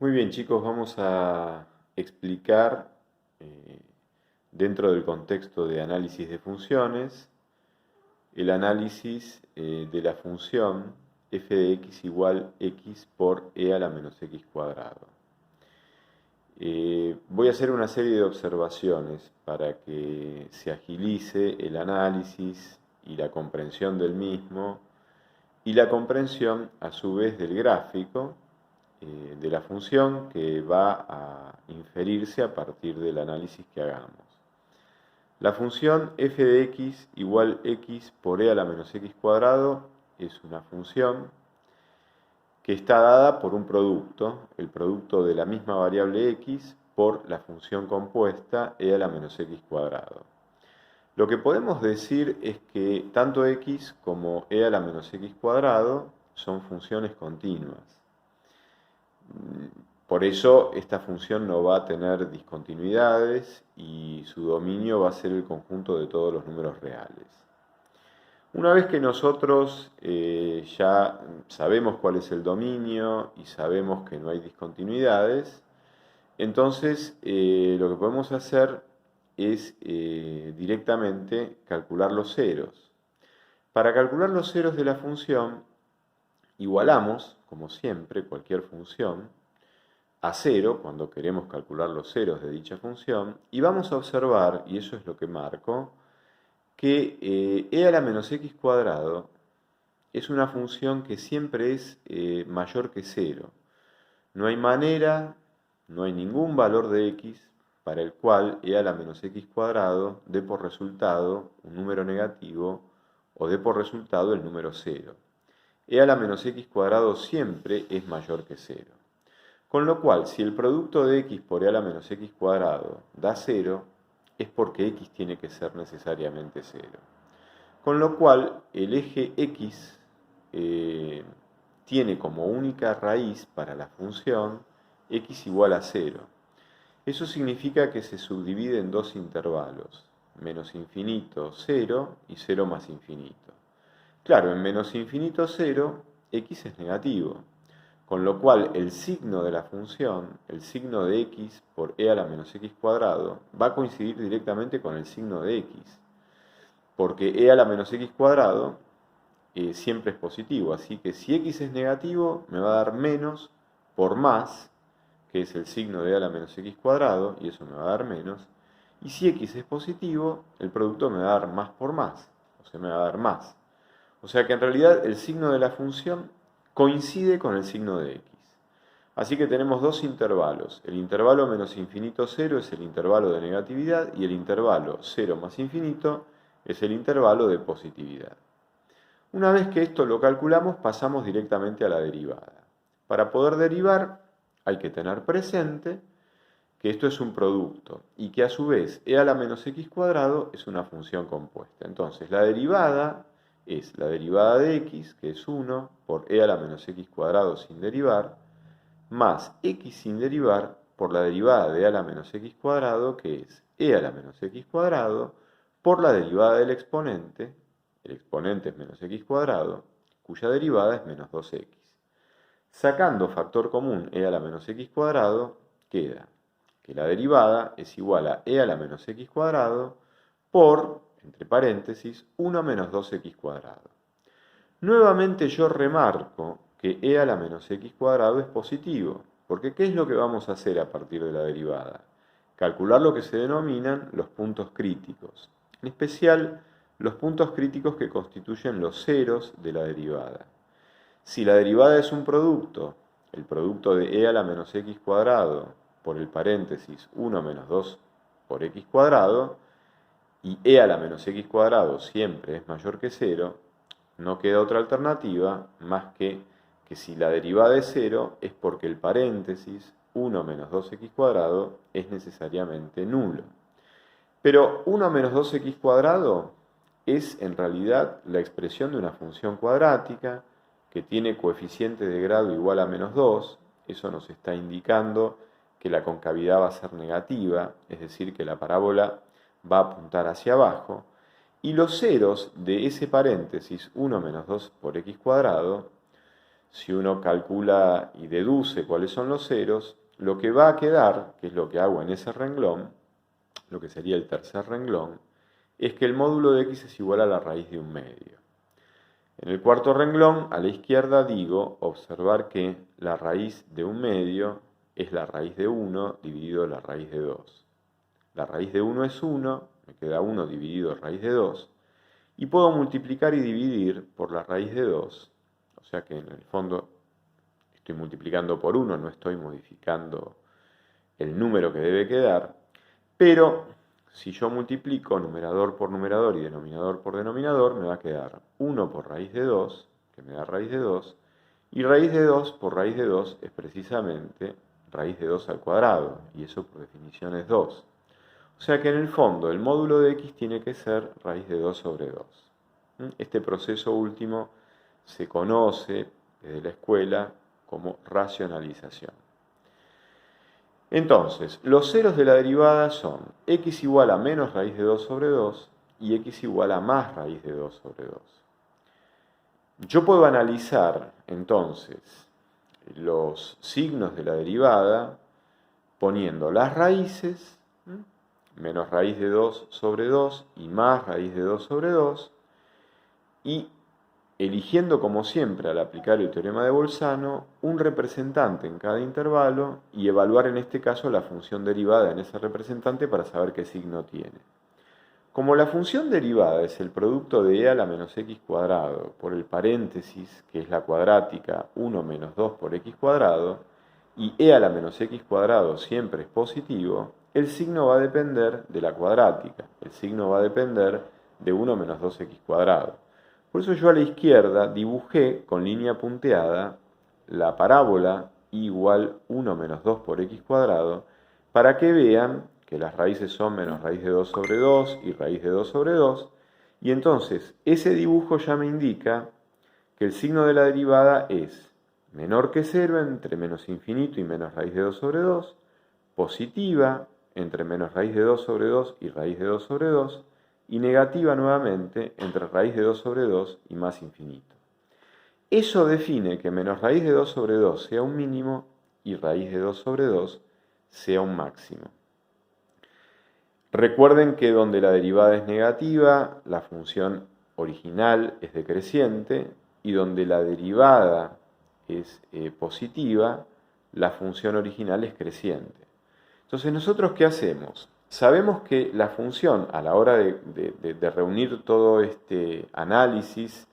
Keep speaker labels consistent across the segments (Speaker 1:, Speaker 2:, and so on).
Speaker 1: Muy bien, chicos, vamos a explicar eh, dentro del contexto de análisis de funciones el análisis de la función f de x igual x por e a la menos x cuadrado. Voy a hacer una serie de observaciones para que se agilice el análisis y la comprensión del mismo y la comprensión a su vez del gráfico de la función que va a inferirse a partir del análisis que hagamos. La función f de x igual x por e a la menos x cuadrado es una función que está dada por un producto, el producto de la misma variable x por la función compuesta e a la menos x cuadrado. Lo que podemos decir es que tanto x como e a la menos x cuadrado son funciones continuas. Por eso esta función no va a tener discontinuidades y su dominio va a ser el conjunto de todos los números reales. Una vez que nosotros ya sabemos cuál es el dominio y sabemos que no hay discontinuidades, entonces lo que podemos hacer es directamente calcular los ceros. Para calcular los ceros de la función, igualamos, como siempre, cualquier función a cero cuando queremos calcular los ceros de dicha función y vamos a observar, y eso es lo que marco, que e a la menos x cuadrado es una función que siempre es mayor que cero. No hay manera, no hay ningún valor de x para el cual e a la menos x cuadrado dé por resultado un número negativo o dé por resultado el número cero. E a la menos x cuadrado siempre es mayor que cero. Con lo cual, si el producto de x por e a la menos x cuadrado da 0, es porque x tiene que ser necesariamente 0. Con lo cual, el eje x tiene como única raíz para la función x igual a 0. Eso significa que se subdivide en dos intervalos, menos infinito 0 y 0 más infinito. Claro, en menos infinito 0, x es negativo. Con lo cual el signo de la función, el signo de x por e a la menos x cuadrado, va a coincidir directamente con el signo de x. Porque e a la menos x cuadrado siempre es positivo. Así que si x es negativo, me va a dar menos por más, que es el signo de e a la menos x cuadrado, y eso me va a dar menos. Y si x es positivo, el producto me va a dar más por más, o sea, me va a dar más. O sea que en realidad el signo de la función coincide con el signo de x. Así que tenemos dos intervalos. El intervalo menos infinito 0 es el intervalo de negatividad y el intervalo 0 más infinito es el intervalo de positividad. Una vez que esto lo calculamos, pasamos directamente a la derivada. Para poder derivar hay que tener presente que esto es un producto y que a su vez e a la menos x cuadrado es una función compuesta. Entonces la derivada es la derivada de x, que es 1, por e a la menos x cuadrado sin derivar, más x sin derivar por la derivada de e a la menos x cuadrado, que es e a la menos x cuadrado, por la derivada del exponente, el exponente es menos x cuadrado, cuya derivada es menos 2x. Sacando factor común e a la menos x cuadrado, queda que la derivada es igual a e a la menos x cuadrado por, entre paréntesis, 1 menos 2x cuadrado. Nuevamente yo remarco que e a la menos x cuadrado es positivo, porque ¿qué es lo que vamos a hacer a partir de la derivada? Calcular lo que se denominan los puntos críticos, en especial los puntos críticos que constituyen los ceros de la derivada. Si la derivada es un producto, el producto de e a la menos x cuadrado por el paréntesis 1 menos 2 por x cuadrado, y e a la menos x cuadrado siempre es mayor que 0, no queda otra alternativa más que si la derivada es 0 es porque el paréntesis 1 menos 2x cuadrado es necesariamente nulo. Pero 1 menos 2x cuadrado es en realidad la expresión de una función cuadrática que tiene coeficiente de grado igual a menos 2. Eso nos está indicando que la concavidad va a ser negativa, es decir, que la parábola va a apuntar hacia abajo. Y los ceros de ese paréntesis 1 menos 2 por x cuadrado si uno calcula y deduce cuáles son los ceros, lo que va a quedar, que es lo que hago en ese renglón, lo que sería el tercer renglón, es que el módulo de x es igual a la raíz de un medio. En el cuarto renglón, a la izquierda digo, observar que la raíz de un medio es la raíz de 1 dividido la raíz de 2. La raíz de 1 es 1, me queda 1 dividido raíz de 2, y puedo multiplicar y dividir por la raíz de 2, o sea que en el fondo estoy multiplicando por 1, no estoy modificando el número que debe quedar, pero si yo multiplico numerador por numerador y denominador por denominador, me va a quedar 1 por raíz de 2, que me da raíz de 2, y raíz de 2 por raíz de 2 es precisamente raíz de 2 al cuadrado, y eso por definición es 2. O sea que en el fondo el módulo de x tiene que ser raíz de 2 sobre 2. Este proceso último se conoce desde la escuela como racionalización. Entonces, los ceros de la derivada son x igual a menos raíz de 2 sobre 2 y x igual a más raíz de 2 sobre 2. Yo puedo analizar entonces los signos de la derivada poniendo las raíces, menos raíz de 2 sobre 2 y más raíz de 2 sobre 2, y eligiendo como siempre al aplicar el teorema de Bolzano un representante en cada intervalo y evaluar en este caso la función derivada en ese representante para saber qué signo tiene. Como la función derivada es el producto de e a la menos x cuadrado por el paréntesis, que es la cuadrática 1 menos 2 por x cuadrado, y e a la menos x cuadrado siempre es positivo, el signo va a depender de la cuadrática, el signo va a depender de 1 menos 2x cuadrado. Por eso yo a la izquierda dibujé con línea punteada la parábola y igual 1 menos 2 por x cuadrado para que vean que las raíces son menos raíz de 2 sobre 2 y raíz de 2 sobre 2, y entonces ese dibujo ya me indica que el signo de la derivada es menor que 0 entre menos infinito y menos raíz de 2 sobre 2, positiva entre menos raíz de 2 sobre 2 y raíz de 2 sobre 2, y negativa nuevamente entre raíz de 2 sobre 2 y más infinito. Eso define que menos raíz de 2 sobre 2 sea un mínimo y raíz de 2 sobre 2 sea un máximo. Recuerden que donde la derivada es negativa, la función original es decreciente, y donde la derivada es positiva, la función original es creciente. Entonces, ¿nosotros qué hacemos? Sabemos que la función, a la hora de reunir todo este análisis,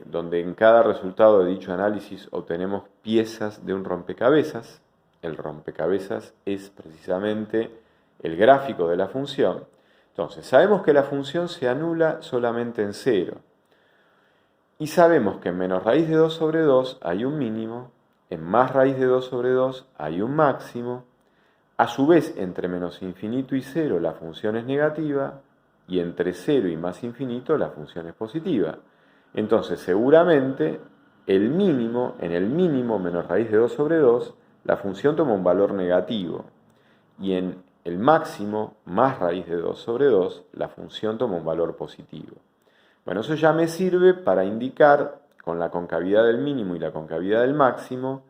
Speaker 1: donde en cada resultado de dicho análisis obtenemos piezas de un rompecabezas, el rompecabezas es precisamente el gráfico de la función. Entonces, sabemos que la función se anula solamente en 0. Y sabemos que en menos raíz de 2 sobre 2 hay un mínimo, en más raíz de 2 sobre 2 hay un máximo. A su vez, entre menos infinito y 0 la función es negativa, y entre 0 y más infinito la función es positiva. Entonces, seguramente, en el mínimo menos raíz de 2 sobre 2, la función toma un valor negativo. Y en el máximo, más raíz de 2 sobre 2, la función toma un valor positivo. Bueno, eso ya me sirve para indicar, con la concavidad del mínimo y la concavidad del máximo,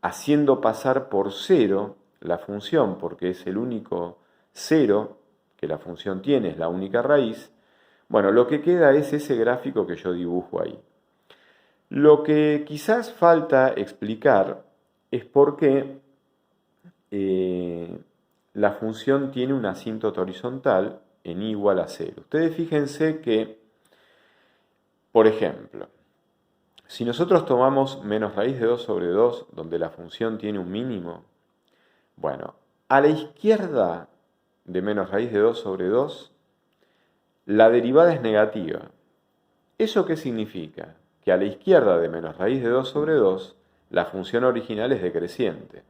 Speaker 1: haciendo pasar por 0 la función, porque es el único 0 que la función tiene, es la única raíz. Bueno, lo que queda es ese gráfico que yo dibujo ahí. Lo que quizás falta explicar es por qué la función tiene una asíntota horizontal en i igual a 0. Ustedes fíjense que, por ejemplo, si nosotros tomamos menos raíz de 2 sobre 2, donde la función tiene un mínimo, bueno, a la izquierda de menos raíz de 2 sobre 2, la derivada es negativa. ¿Eso qué significa? Que a la izquierda de menos raíz de 2 sobre 2, la función original es decreciente.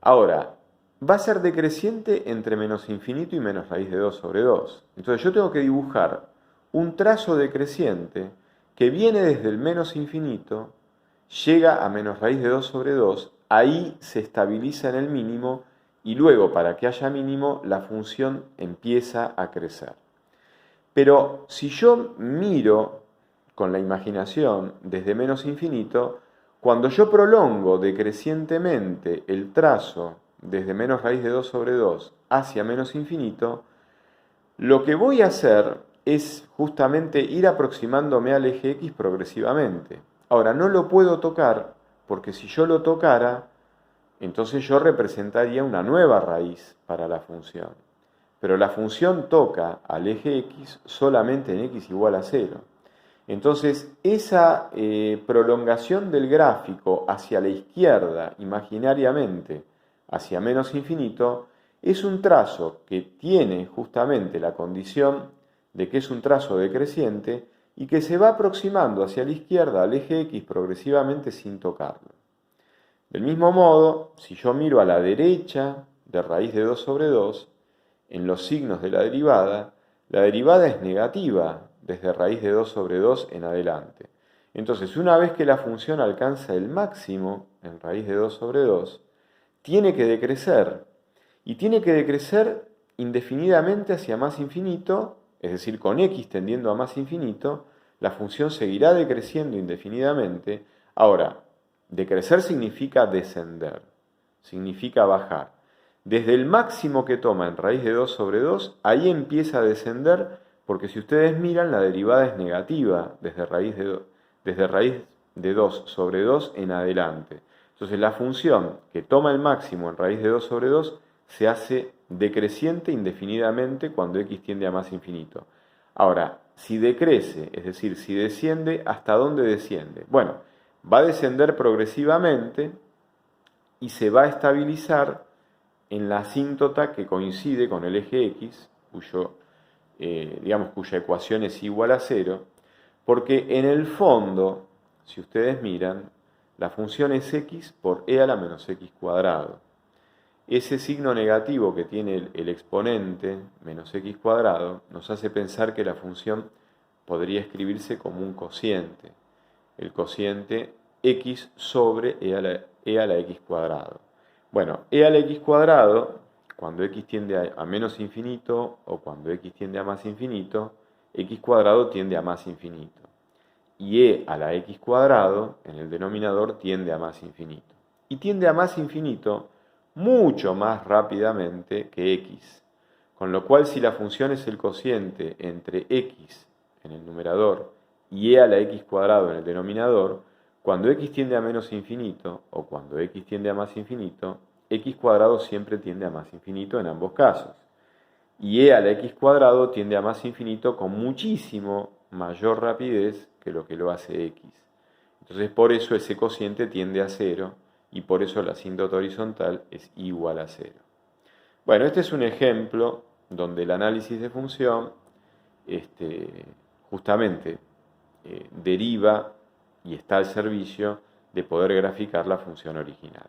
Speaker 1: Ahora, va a ser decreciente entre menos infinito y menos raíz de 2 sobre 2. Entonces yo tengo que dibujar un trazo decreciente que viene desde el menos infinito, llega a menos raíz de 2 sobre 2, ahí se estabiliza en el mínimo y luego, para que haya mínimo, la función empieza a crecer. Pero si yo miro con la imaginación desde menos infinito, cuando yo prolongo decrecientemente el trazo desde menos raíz de 2 sobre 2 hacia menos infinito, lo que voy a hacer es justamente ir aproximándome al eje X progresivamente. Ahora, no lo puedo tocar porque si yo lo tocara, entonces yo representaría una nueva raíz para la función. Pero la función toca al eje X solamente en X igual a 0. Entonces, esa prolongación del gráfico hacia la izquierda, imaginariamente, hacia menos infinito, es un trazo que tiene justamente la condición de que es un trazo decreciente y que se va aproximando hacia la izquierda al eje X progresivamente sin tocarlo. Del mismo modo, si yo miro a la derecha de raíz de 2 sobre 2, en los signos de la derivada es negativa desde raíz de 2 sobre 2 en adelante. Entonces, una vez que la función alcanza el máximo en raíz de 2 sobre 2, tiene que decrecer. Y tiene que decrecer indefinidamente hacia más infinito, es decir, con x tendiendo a más infinito, la función seguirá decreciendo indefinidamente. Ahora, decrecer significa descender, significa bajar. Desde el máximo que toma en raíz de 2 sobre 2, ahí empieza a descender, porque si ustedes miran, la derivada es negativa desde raíz de 2 sobre 2 en adelante. Entonces la función que toma el máximo en raíz de 2 sobre 2 se hace decreciente indefinidamente cuando x tiende a más infinito. Ahora, si decrece, es decir, si desciende, ¿hasta dónde desciende? Bueno, va a descender progresivamente y se va a estabilizar en la asíntota que coincide con el eje x, cuya ecuación es igual a 0, porque en el fondo, si ustedes miran, la función es x por e a la menos x cuadrado. Ese signo negativo que tiene el exponente menos x cuadrado nos hace pensar que la función podría escribirse como un cociente, el cociente x sobre e a la x cuadrado. Bueno, e a la x cuadrado, cuando x tiende a menos infinito o cuando x tiende a más infinito, x cuadrado tiende a más infinito. Y e a la x cuadrado, en el denominador, tiende a más infinito. Y tiende a más infinito mucho más rápidamente que x. Con lo cual, si la función es el cociente entre x en el numerador y e a la x cuadrado en el denominador, cuando x tiende a menos infinito o cuando x tiende a más infinito, x cuadrado siempre tiende a más infinito en ambos casos. Y e a la x cuadrado tiende a más infinito con muchísimo mayor rapidez que lo que lo hace x. Entonces por eso ese cociente tiende a 0 y por eso la asíntota horizontal es igual a 0. Bueno, este es un ejemplo donde el análisis de función justamente deriva y está al servicio de poder graficar la función original.